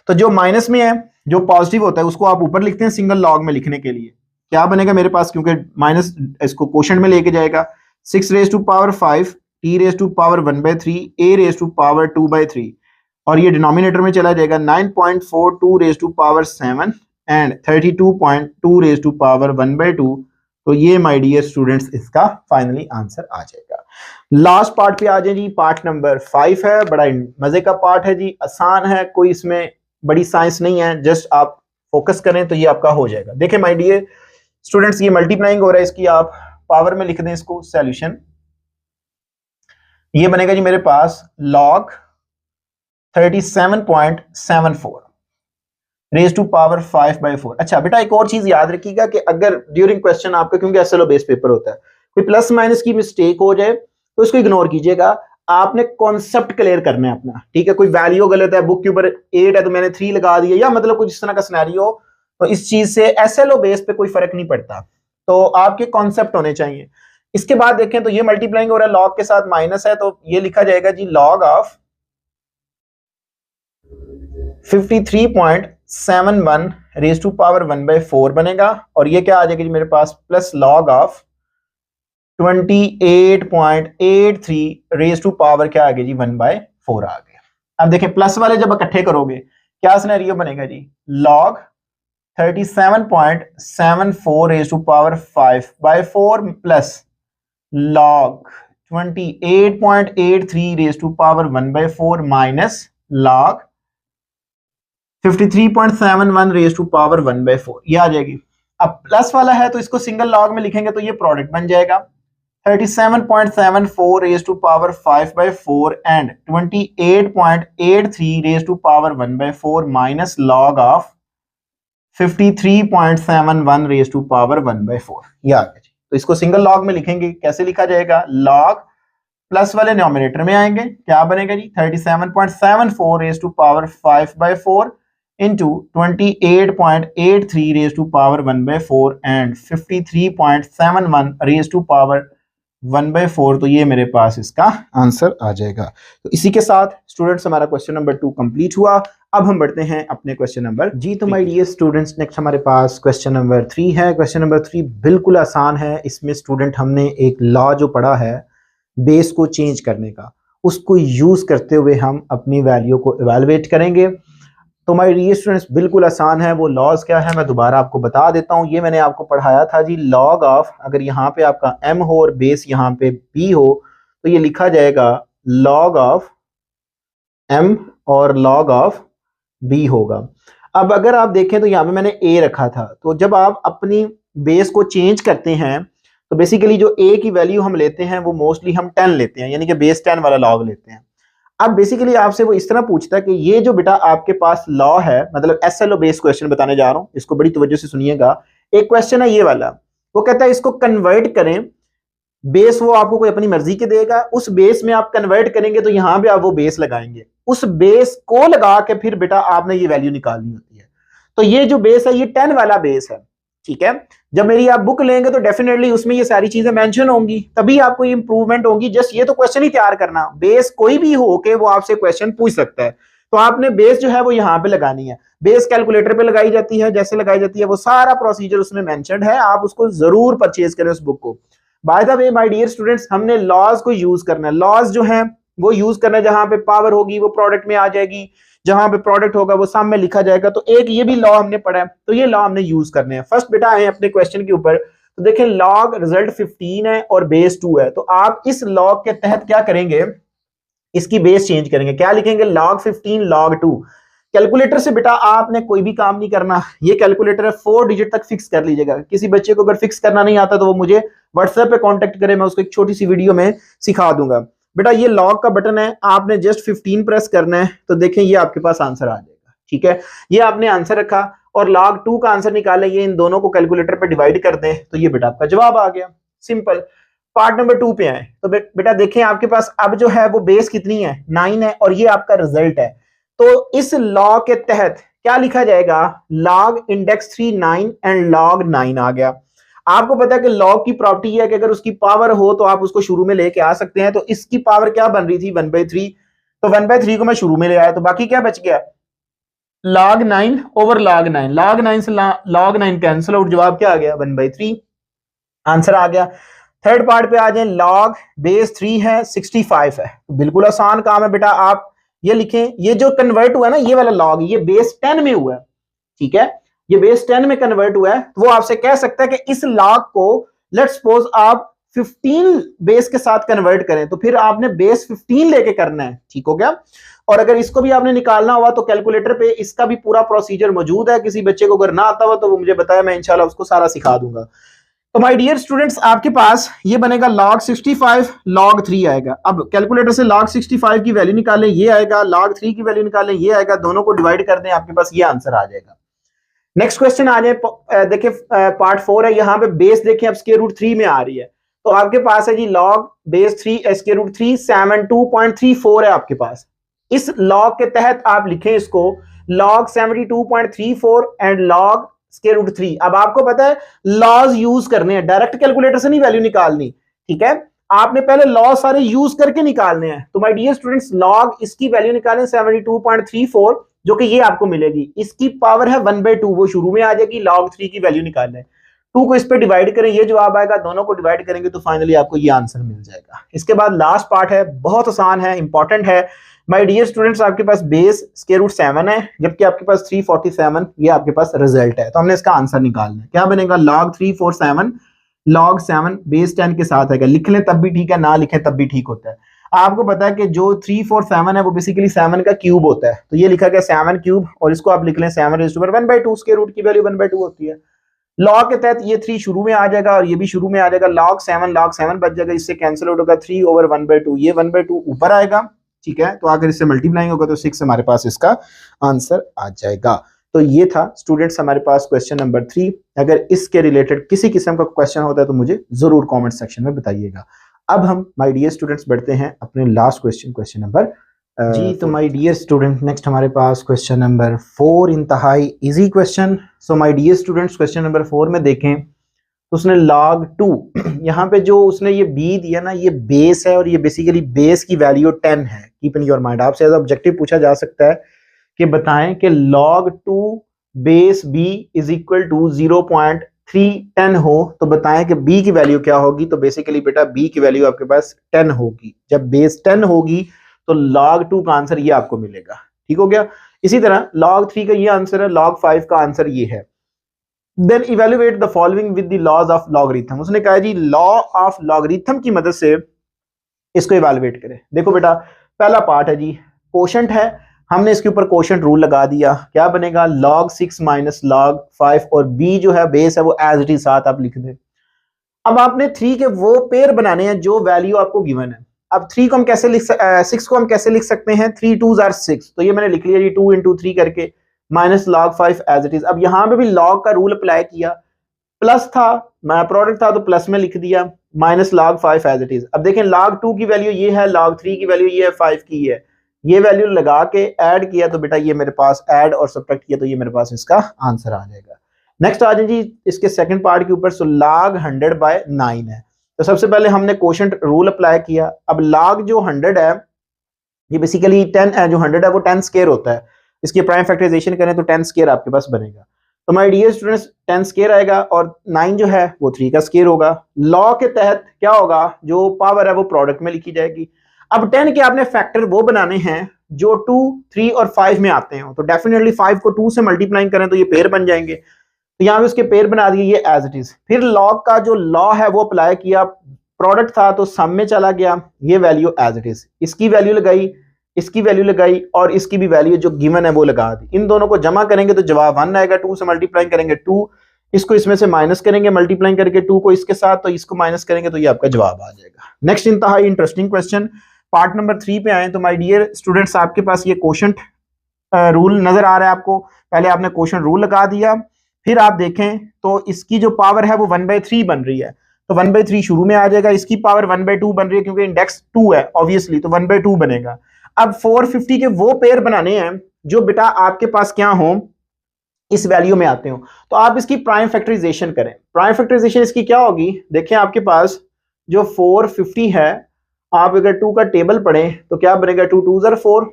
Speaker 1: तो जो माइनस में है, जो पॉजिटिव होता है उसको आप ऊपर लिखते हैं सिंगल लॉग में लिखने के लिए। क्या बनेगा मेरे पास? क्योंकि माइनस इसको क्वोशंट में लेके जाएगा। 6 raise to power 5 t raise to power 1/3 a raise to power 2/3 और ये डिनोमिनेटर में चला जाएगा 9.42 raise to power 7 and 32.2 raise to power 1/2। तो ये माय डियर स्टूडेंट्स इसका फाइनली आंसर आ जाएगा। लास्ट पार्ट पे आ जाए जी, पार्ट नंबर 5 है। बड़ा मजे का पार्ट है जी, आसान है, कोई इसमें बड़ी साइंस नहीं है, जस्ट आप फोकस करें तो ये आपका हो जाएगा। देखिए माय डियर स्टूडेंट्स, ये मल्टीप्लाइंग हो रहा है, इसकी आप पावर में लिख दें इसको सॉल्यूशन। ये बनेगा जी मेरे पास log 37.74 रेज टू पावर 5/4। अच्छा बेटा एक और चीज याद रखिएगा कि अगर ड्यूरिंग क्वेश्चन आपका, क्योंकि एसएलओ बेस पेपर होता है, कोई प्लस माइनस की मिस्टेक हो जाए तो इसको इग्नोर कीजिएगा, आपने कॉन्सेप्ट क्लियर करना है अपना। ठीक है, कोई वैल्यू गलत है, बुक के ऊपर 8 है तो मैंने 3 लगा दिया, या मतलब कुछ इस तरह का सिनेरियो, तो इस चीज से एसएलओ बेस पे कोई फर्क नहीं पड़ता, तो आपके कॉन्सेप्ट होने चाहिए। इसके बाद देखें तो ये मल्टीप्लाइंग हो रहा है, लॉग के साथ माइनस है तो ये लिखा जाएगा जी log of 53.71 raise to power 1/4 बनेगा, और ये क्या आ जाएगा जी मेरे पास? Plus log of 28.83 raise to power क्या आ गया जी 1/4 आ गया। अब देखें प्लस वाले जब इकट्ठे करोगे क्या सिनेरियो बनेगा जी? log 37.74 raise to power 5/4 plus log 28.83 raise to power 1/4 minus log 53.71 raise to power 1/4 ये आ जाएगी। अब प्लस वाला है तो इसको सिंगल लॉग में लिखेंगे तो ये प्रोडक्ट बन जाएगा 37.74 raise to power 5/4 and 28.83 raise to power 1/4 minus log of 53.71 raise to power 1/4 ये आ गया जी। तो इसको सिंगल लॉग में लिखेंगे, कैसे लिखा जाएगा? log प्लस वाले न्यूमरेटर में आएंगे, क्या बनेगा जी? 37.74 raise to power 5/4 into 28.83 raise to power 1/4 and 53.71 raise to power 1/4। तो ये मेरे पास इसका आंसर आ जाएगा। तो इसी के साथ स्टूडेंट्स हमारा क्वेश्चन नंबर 2 कंप्लीट हुआ। अब हम बढ़ते हैं अपने क्वेश्चन नंबर जी। तो माय डियर स्टूडेंट्स नेक्स्ट हमारे पास क्वेश्चन नंबर 3 है। क्वेश्चन नंबर 3 बिल्कुल आसान है। इसमें स्टूडेंट हमने एक लॉ जो पढ़ा है बेस को चेंज करने का, उसको यूज करते हुए हम अपनी वैल्यू को इवैल्यूएट करेंगे। तो माय डियर स्टूडेंट्स बिल्कुल आसान है। वो लॉज क्या है मैं दोबारा आपको बता देता हूँ। ये मैंने आपको पढ़ाया था जी, log ऑफ, अगर यहाँ पे आपका m हो और बेस यहाँ पे b हो तो ये लिखा जाएगा log ऑफ m और log ऑफ b होगा। अब अगर आप देखें तो यहाँ पे मैंने a रखा था, तो जब आप अपनी बेस को चेंज करते हैं तो बेसिकली जो a की वैल्यू हम लेते हैं वो मोस्टली हम 10 लेते हैं, यानी कि बेस 10 वाला log लेते हैं। अब बेसिकली आपसे वो इस तरह पूछता है कि ये जो बेटा आपके पास लॉ है, मतलब एसएलओ बेस्ड क्वेश्चन बताने जा रहा हूं, इसको बड़ी तवज्जो से सुनिएगा। एक क्वेश्चन है ये वाला, वो कहता है इसको कन्वर्ट करें। बेस वो आपको कोई अपनी मर्जी के देगा, उस बेस में आप कन्वर्ट करेंगे तो यहां पे आप वो बेस लगाएंगे, उस बेस को लगा के फिर बेटा आपने ये वैल्यू निकालनी होती है। तो ये जो बेस है ये 10 वाला बेस है, ठीक है। जब मेरी आप बुक लेंगे तो डेफिनेटली उसमें ये सारी चीजें मेंशन होंगी, तभी आपको ये इंप्रूवमेंट होगी। जस्ट ये तो क्वेश्चन ही तैयार करना, बेस कोई भी हो के वो आपसे क्वेश्चन पूछ सकता है, तो आपने बेस जो है वो यहाँ पे लगानी है। बेस कैलकुलेटर पे लगाई जाती है, जैसे लगाई जाती है वो सारा प्रोसीजर उसमें मेंशन्ड है, आप उसको जरूर परचेज करें उस बुक को। By the way my dear students, हमने लॉज को यूज करना है। लॉज जो है वो यूज करना है, जहां पे पावर होगी वो प्रोडक्ट में आ जाएगी, जहां पे प्रोडक्ट होगा वो सम में लिखा जाएगा। तो एक ये भी लॉ हमने पढ़ा है, तो ये लॉ हमने यूज करने हैं। फर्स्ट बेटा आए अपने क्वेश्चन के ऊपर, तो देखें लॉग रिजल्ट 15 है और बेस 2 है, तो आप इस लॉग के तहत क्या करेंगे, इसकी बेस चेंज करेंगे, क्या लिखेंगे, log 15 log 2। कैलकुलेटर से बेटा आपने कोई भी काम नहीं करना, ये कैलकुलेटर है 4 डिजिट तक फिक्स कर लीजिएगा। किसी बच्चे को अगर फिक्स करना नहीं आता तो वो मुझे व्हाट्सएप पे कांटेक्ट करे, मैं उसको एक छोटी सी वीडियो में सिखा दूंगा। बेटा ये लॉग का बटन है, आपने जस्ट 15 प्रेस करना है, तो देखें ये आपके पास आंसर आ जाएगा। ठीक है, ये आपने आंसर रखा और log 2 का आंसर निकाले, ये इन दोनों को कैलकुलेटर पे डिवाइड कर दें, तो ये बेटा आपका जवाब आ गया। सिंपल। पार्ट नंबर 2 पे आए, तो बेटा देखें आपके पास अब जो है वो बेस कितनी है, 9 है, और ये आपका रिजल्ट है। तो इस लॉ के तहत क्या लिखा जाएगा, log इंडेक्स 3 9 एंड log 9 आ गया। आपको पता है कि log की प्रॉपर्टी है कि अगर उसकी पावर हो तो आप उसको शुरू में लेके आ सकते हैं। तो इसकी पावर क्या बन रही थी, 1/3, तो 1/3 को मैं शुरू में ले आया, तो बाकी क्या बच गया, log 9 ओवर log 9, log 9 से log 9 कैंसिल आउट, जवाब क्या आ गया, 1/3, आंसर आ गया। थर्ड पार्ट पे आ जाए, log बेस 3 है 65 है, तो बिल्कुल आसान काम है बेटा। आप ये लिखें, ये जो कन्वर्ट हुआ है ना, ये वाला log, ये बेस 10 में हुआ है। ठीक है, ये बेस 10 में कन्वर्ट हुआ है, तो वो आपसे कह सकता है कि इस log को लेट्स सपोज आप 15 बेस के साथ कन्वर्ट करें, तो फिर आपने बेस 15 लेके करना है। ठीक हो गया। और अगर इसको भी आपने निकालना हुआ तो कैलकुलेटर पे इसका भी पूरा प्रोसीजर मौजूद है। किसी बच्चे को अगर ना आता हुआ तो वो मुझे बताया, मैं इंशाल्लाह उसको सारा सिखा दूंगा। तो माय डियर स्टूडेंट्स, आपके पास ये बनेगा log 65 log 3 आएगा। अब कैलकुलेटर से log 65 की वैल्यू निकालें, ये आएगा, log 3 की वैल्यू निकालें, ये आएगा, दोनों को डिवाइड कर दें, आपके पास ये आंसर आ जाएगा। नेक्स्ट क्वेश्चन आ जाए, देखिए पार्ट 4 है, यहाँ पे बेस देखें अब स्क्वायर रूट 3 में आ रही है, तो आपके पास है जी log बेस 3 स्क्वायर रूट 3 72.34 है आपके पास। इस log के तहत आप लिखें इसको log 72.34 and log square root 3। अब आपको पता है लॉज यूज करने हैं, डायरेक्ट कैलकुलेटर से नहीं वैल्यू निकालनी। ठीक है, आपने पहले लॉ सारे यूज करके निकालने हैं। तो माय डियर स्टूडेंट्स, log इसकी वैल्यू निकालें 72.34, जो कि ये आपको मिलेगी, इसकी पावर है 1/2, वो शुरू में आ जाएगी, log 3 की वैल्यू निकालें, 2 को इस पे डिवाइड करें, ये जवाब आएगा, दोनों को डिवाइड करेंगे तो फाइनली आपको ये आंसर मिल जाएगा। इसके बाद लास्ट पार्ट है, बहुत आसान है, इंपॉर्टेंट है। माय डियर स्टूडेंट्स, आपके पास बेस स्क्वायर रूट 7 है, जबकि आपके पास 347 ये आपके पास रिजल्ट है, तो हमने इसका आंसर निकालना है। क्या बनेगा, log 347 log 7 बेस 10 के साथ है। लिख लें तब भी ठीक है, ना लिखें तब भी ठीक होता है। आपको पता है कि जो 347 है वो बेसिकली 7 का क्यूब होता है, तो ये लिखा गया 7 क्यूब, और इसको आप लिख लें 7⁻1/2, स्क्वायर रूट की वैल्यू 1/2 होती है। log के तहत ये 3 शुरू में आ जाएगा और ये भी शुरू में आ जाएगा, log 7 बच जाएगा, इससे कैंसिल आउट होगा, 3/1/2, ये 1/2 ऊपर आएगा। ठीक है, तो अगर इससे मल्टीप्लाइंग होगा तो 6 हमारे पास इसका आंसर आ जाएगा। तो ये था स्टूडेंट्स हमारे पास क्वेश्चन नंबर 3। अगर इसके रिलेटेड किसी किस्म का क्वेश्चन होता है तो मुझे जरूर कमेंट सेक्शन में बताइएगा। अब हम माय डियर स्टूडेंट्स बढ़ते हैं अपने लास्ट क्वेश्चन नंबर जी। तो माय डियर स्टूडेंट, नेक्स्ट हमारे पास क्वेश्चन नंबर 4, इंतहाई easy question. So my dear students, question number 4 में देखें तो उसने log 2 यहाँ पे जो उसने ये b दिया ना, ये बेस है और ये बेसिकली बेस की वैल्यू 10 है। कीप इन योर माइंड, आपसे एज ऑब्जेक्टिव पूछा जा सकता है कि बताएं कि log 2 base b is equal to 0.310 हो, तो बताएं कि b की वैल्यू क्या होगी। तो बेसिकली बेटा b की वैल्यू आपके पास 10 होगी। जब बेस 10 होगी तो log 2 का आंसर ये आपको मिलेगा। ठीक हो गया। इसी तरह log 3 का ये आंसर है, log 5 का आंसर ये है। Then evaluate the following with the laws of logarithm. उसने कहा जी लॉ ऑफ लॉगरिथम की मदद से इसको इवेल्युएट करें। देखो बेटा, पहला पार्ट है जी कोशेंट है, हमने इसके ऊपर कोशेंट रूल लगा दिया, क्या बनेगा, log 6 माइनस log 5, और b जो है बेस है वो एज इट इज साथ आप लिख दें। अब आपने 3 के वो पेयर बनाने हैं जो वैल्यू आपको गिवन है। अब 3 को हम कैसे लिख 6 को हम कैसे लिख सकते हैं, 3 2s are 6, तो ये मैंने लिख लिया जी 2 into 3 करके, minus log 5 as it is. अब यहां पे भी log का रूल अप्लाई किया, प्लस था प्रोडक्ट था तो प्लस में लिख दिया, minus log 5 as it is. अब देखें log 2 की वैल्यू ये है, log 3 की वैल्यू ये है, 5 की है, ये वैल्यू लगा के ऐड किया तो बेटा ये मेरे पास ऐड और सब्ट्रैक्ट किया तो ये मेरे पास इसका आंसर आ जाएगा। नेक्स्ट आ जाए जी इसके सेकंड पार्ट के ऊपर। सो log 100/9 है, तो सबसे पहले हमने कोशेंट रूल अप्लाई किया। अब log जो 100 है ये बेसिकली 10 है, जो 100 है वो 10 स्क्वायर होता है, इसकी प्राइम फैक्टराइजेशन करें तो 10 स्क्वायर आपके पास बनेगा। तो माय डियर स्टूडेंट्स 10 स्क्वायर आएगा और 9 जो है वो 3 का स्क्वायर होगा। लॉ के तहत क्या होगा, जो पावर है वो प्रोडक्ट में लिखी जाएगी।
Speaker 2: अब 10 के आपने फैक्टर वो बनाने हैं जो 2, 3 और 5 में आते हैं, तो डेफिनेटली 5 को 2 से मल्टीप्लाई करें तो ये पेयर बन जाएंगे, तो यहाँ पे उसके पेयर बना दिए, ये एज इट इज। फिर लॉग का जो लॉ है वो अप्लाई किया, प्रोडक्ट था तो सम में चला गया, ये वैल्यू एज इट इज, इसकी वैल्यू लगाई, इसकी वैल्यू लगाई और इसकी भी वैल्यू जो गिवन है वो लगा दी। इन दोनों को जमा करेंगे तो जवाब 1 आएगा, 2 से मल्टीप्लाई करेंगे 2, इसको इसमें से माइनस करेंगे मल्टीप्लाई करके 2 को इसके साथ, तो इसको माइनस करेंगे तो ये आपका जवाब आ जाएगा। नेक्स्ट इंतहा इंटरेस्टिंग क्वेश्चन पार्ट नंबर 3 पे आए तो माय डियर स्टूडेंट्स आपके पास ये क्वोशंट रूल नजर आ रहा है आपको। पहले आपने क्वोशंट रूल लगा दिया, फिर आप देखें तो इसकी जो पावर है वो 1/3 बन रही है, तो 1/3 शुरू में आ जाएगा, इसकी पावर 1/2 बन रही है क्योंकि इंडेक्स 2 है ऑब्वियसली, तो 1/2 बनेगा। अब 450 के वो पेयर बनाने हैं जो बेटा आपके पास क्या हो, इस वैल्यू में आते हो, तो आप इसकी प्राइम फैक्टराइजेशन करें। प्राइम फैक्टराइजेशन इसकी क्या होगी, देखें आपके पास जो 450 है, आप अगर 2 का टेबल पढ़ें तो क्या बनेगा, 2 2s are 4,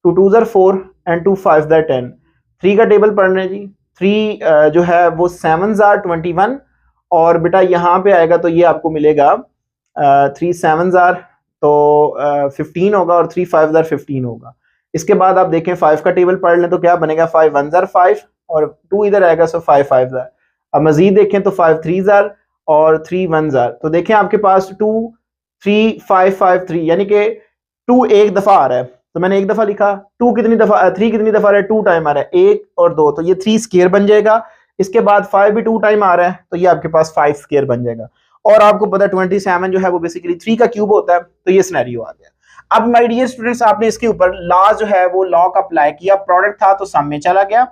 Speaker 2: 2 2s are 4 and 2 5s are 10। 3 का टेबल पढ़ने जी, 3 जो है वो 7s are 21 और बेटा यहाँ पे आएगा तो ये आपको मिलेगा 3 7s are तो 15 होगा और 3 5s are 15 होगा। इसके बाद आप देखें 5 का टेबल पढ़ लें तो क्या बनेगा, 5 1s are 5 और 2 इधर आएगा, सो 5 5s are। अब मजीद देखें तो 5 3s are और 3 1s are, तो देखें आपके पास 2 3 5 5 3 यानी कि 2 एक दफा आ रहा है, तो मैंने एक दफा लिखा, 2 कितनी दफा, 3 कितनी दफा आ रहा है, 2 टाइम आ रहा है, 1 और 2, तो ये 3 स्क्वायर बन जाएगा। इसके बाद 5 भी 2 टाइम आ रहा है तो ये आपके पास 5 स्क्वायर बन जाएगा। और आपको पता है 27 जो है वो बेसिकली 3 का क्यूब होता है, तो ये सिनेरियो आ गया। अब माय डियर स्टूडेंट्स आपने इसके ऊपर लॉ जो है वो लॉ का अप्लाई किया, प्रोडक्ट था तो सम में चला गया,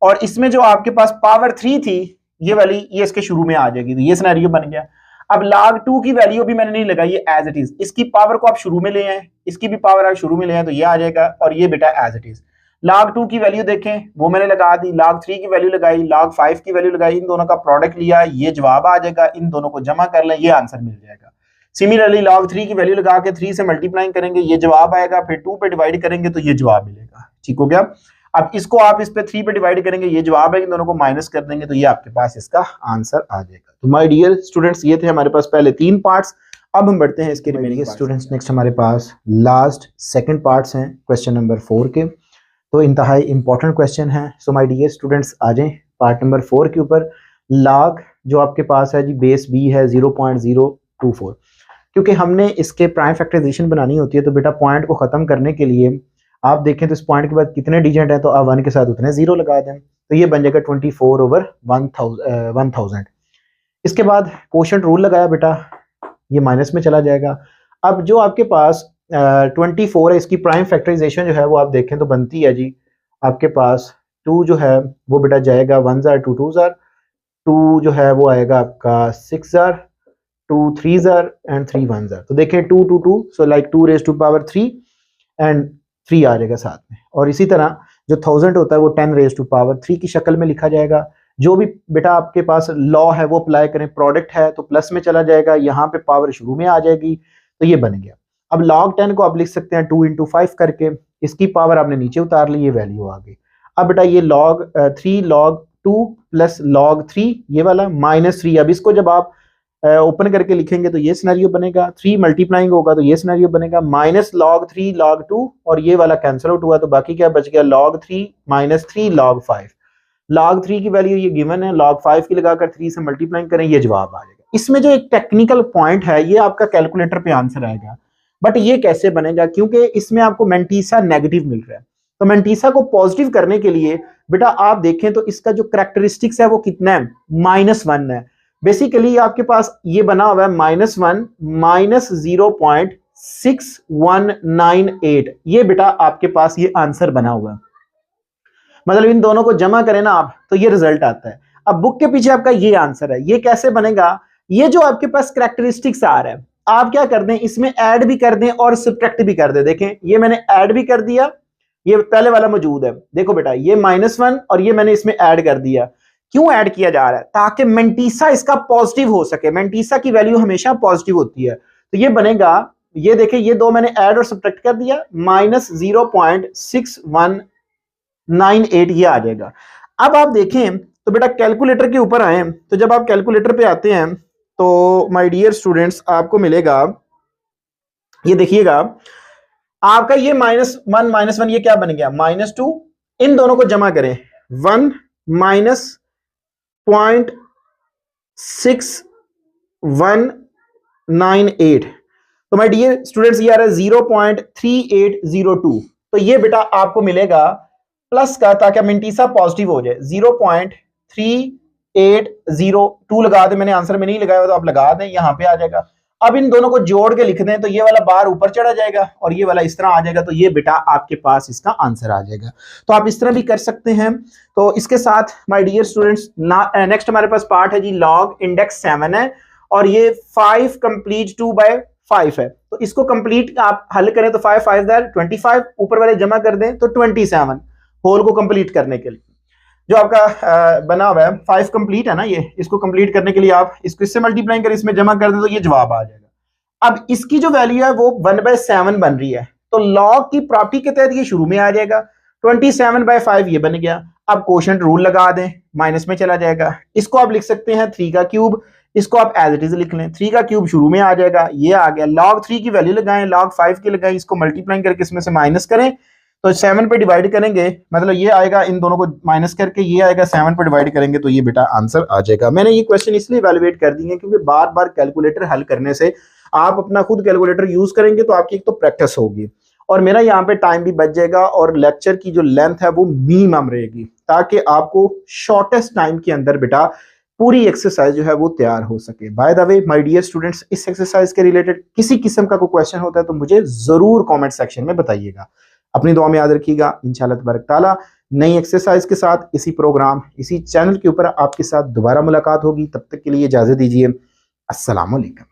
Speaker 2: और इसमें जो आपके पास पावर 3 थी ये वाली, ये इसके शुरू में आ जाएगी, तो ये सिनेरियो बन गया। अब log 2 की वैल्यू भी मैंने नहीं लगाई, ये एज इट इज, इसकी पावर को आप शुरू में ले आए, इसकी भी पावर आप शुरू में ले आए तो ये आ जाएगा, और ये बेटा एज इट इज। log 2 की वैल्यू देखें वो मैंने लगा दी, log 3 की वैल्यू लगाई, log 5 की वैल्यू लगाई, इन दोनों का प्रोडक्ट लिया, ये जवाब आ जाएगा, इन दोनों को जमा कर लें ये आंसर मिल जाएगा। सिमिलरली log 3 की वैल्यू लगा के 3 से मल्टीप्लाई करेंगे ये जवाब आएगा, फिर 2 पे डिवाइड करेंगे तो ये जवाब मिलेगा, ठीक हो गया। अब इसको आप इस पे 3 पे डिवाइड करेंगे ये जवाब है, इन दोनों को माइनस कर देंगे तो ये आपके पास इसका आंसर आ जाएगा। तो माय डियर स्टूडेंट्स ये थे हमारे पास पहले 3 पार्ट्स, अब हम बढ़ते हैं इसके रिमेनिंग
Speaker 1: स्टूडेंट्स। नेक्स्ट हमारे पास लास्ट सेकंड पार्ट्स हैं क्वेश्चन नंबर 4 के, तो इंतहाई इंपॉर्टेंट क्वेश्चन है। सो माय डियर स्टूडेंट्स आ जाएं पार्ट नंबर 4 के ऊपर। लॉग जो आपके पास है जी बेस बी है 0.024, क्योंकि हमने इसके प्राइम फैक्टराइजेशन बनानी होती है तो बेटा पॉइंट को ख़त्म करने के लिए आप देखें तो इस पॉइंट के बाद कितने डिजिट हैं, तो आप 1 के साथ उतने 0 लगा दें तो ये बन जाएगा 24/1000। इसके बाद क्वोशंट रूल लगाया बेटा, ये माइनस में चला जाएगा। अब जो आपके पास 24 है इसकी प्राइम फैक्टराइजेशन जो है वो आप देखें तो बनती है जी आपके पास 2 जो है वो बेटा जाएगा 1s are 2 2s are, 2 जो है वो आएगा आपका 6s are, 2 3s are and 3 1s are। तो देखें 2 2 2 so like 2 raised to power 3 and 3 आ जाएगा साथ में, और इसी तरह जो 1000 होता है वो 10 raised to power 3 की शक्ल में लिखा जाएगा। जो भी बेटा आपके पास लॉ है वो अप्लाई करें, प्रोडक्ट है तो प्लस में चला जाएगा, यहाँ पे पावर शुरू में आ जाएगी तो ये बन गया। अब log 10 को आप लिख सकते हैं 2 into 5 करके, इसकी पावर आपने नीचे उतार ली, ये वैल्यू आ गई। अब बेटा ये log 3 log 2 प्लस log 3 ये वाला माइनस 3, अब इसको जब आप ओपन करके लिखेंगे तो ये सिनेरियो बनेगा, 3 मल्टीप्लाइंग होगा तो ये सिनेरियो बनेगा, माइनस log 3 log 2 और ये वाला कैंसिल आउट हुआ तो बाकी क्या बच गया, log 3 माइनस 3 log 5। log 3 की वैल्यू ये गिवन है, log 5 की लगाकर 3 से मल्टीप्लाइंग करें ये जवाब आ जाएगा। इसमें जो एक टेक्निकल पॉइंट है ये आपका कैलकुलेटर पे आंसर आएगा, बट ये कैसे बनेगा, क्योंकि इसमें आपको मेंटीसा नेगेटिव मिल रहा है, तो मेंटीसा को पॉजिटिव करने के लिए बेटा आप देखें तो इसका जो करैक्टरिस्टिक्स है वो कितना है, -1 है। बेसिकली आपके पास ये बना हुआ है -1 माइनस 0.6198, ये बेटा आपके पास ये आंसर बना हुआ है। मतलब इन दोनों को जमा करें ना आप तो ये रिजल्ट आता है। अब बुक के पीछे आपका ये आंसर है, ये कैसे बनेगा, ये जो आपके पास करैक्टरिस्टिक्स आ रहा है आप क्या कर दें, इसमें ऐड भी कर दें और सब्ट्रैक्ट भी कर दें। देखें ये मैंने ऐड भी कर दिया, ये पहले वाला मौजूद है, देखो बेटा ये -1 और ये मैंने इसमें ऐड कर दिया। क्यों ऐड किया जा रहा है, ताकि मेंटीसा इसका पॉजिटिव हो सके, मेंटीसा की वैल्यू हमेशा पॉजिटिव होती है, तो ये बनेगा, ये देखें ये दो मैंने ऐड और सब्ट्रैक्ट कर दिया, -0.6198 ये आ जाएगा। अब आप देखें तो बेटा कैलकुलेटर के ऊपर आए, तो जब आप कैलकुलेटर पे आते हैं तो माय डियर स्टूडेंट्स आपको मिलेगा
Speaker 2: ये देखिएगा आपका ये -1 ये क्या बन गया -2, इन दोनों को जमा करें 1 -0.6198, तो माय डियर स्टूडेंट्स ये आ रहा है 0.3802। तो ये बेटा आपको मिलेगा प्लस का, ताकि मिंटीसा पॉजिटिव हो जाए 0.3802 लगा दें, मैंने आंसर में नहीं लगाया तो आप लगा दें, यहां पे आ जाएगा। अब इन दोनों को जोड़ के लिख दें तो ये वाला बार ऊपर चढ़ा जाएगा और ये वाला इस तरह आ जाएगा, तो ये बेटा आपके पास इसका आंसर आ जाएगा। तो आप इस तरह भी कर सकते हैं। तो इसके साथ माय डियर स्टूडेंट्स नेक्स्ट हमारे पास पार्ट है जी लॉग इंडेक्स 7 है और ये 5 कंप्लीट 2/5 है। तो इसको कंप्लीट आप हल करें तो 5 5 25, ऊपर वाले जमा कर दें तो 27 होल को कंप्लीट करने के लिए जो आपका बना हुआ है 5 कंप्लीट है ना, ये इसको कंप्लीट करने के लिए आप इसको इससे मल्टीप्लाई करें, इसमें जमा कर दें तो ये जवाब आ जाएगा। अब इसकी जो वैल्यू है वो 1/7 बन रही है, तो लॉग की प्रॉपर्टी के तहत ये शुरू में आ जाएगा 27/5 ये बन गया। अब कोशेंट रूल लगा दें, माइनस में चला जाएगा। इसको आप लिख सकते हैं 3 का क्यूब, इसको आप एज इट इज लिख लें, 3 का क्यूब शुरू में आ जाएगा, ये आ गया। log 3 की वैल्यू लगाएं, log 5 की लगाएं, इसको मल्टीप्लाई करके इसमें से माइनस करें तो 7 पे डिवाइड करेंगे, मतलब ये आएगा, इन दोनों को माइनस करके ये आएगा, 7 पे डिवाइड करेंगे तो ये बेटा आंसर आ जाएगा। मैंने ये क्वेश्चन इसलिए इवैल्यूएट कर दिए क्योंकि बार बार कैलकुलेटर हल करने से आप अपना खुद कैलकुलेटर यूज करेंगे तो आपकी एक तो प्रैक्टिस होगी और मेरा यहाँ पे टाइम भी बच जाएगा और लेक्चर की जो लेंथ है वो मिनिमम रहेगी, ताकि आपको शॉर्टेस्ट टाइम के अंदर बेटा पूरी एक्सरसाइज जो है वो तैयार हो सके। By the way my dear students, इस एक्सरसाइज के रिलेटेड किसी किस्म का कोई क्वेश्चन होता है तो मुझे जरूर कमेंट सेक्शन में बताइएगा। अपनी दुआ में याद रखिएगा, इंशाल्लाह तबारक ताला नई एक्सरसाइज के साथ इसी प्रोग्राम इसी चैनल के ऊपर आपके साथ दोबारा मुलाकात होगी। तब तक के लिए इजाजत दीजिए। अस्सलाम वालेकुम।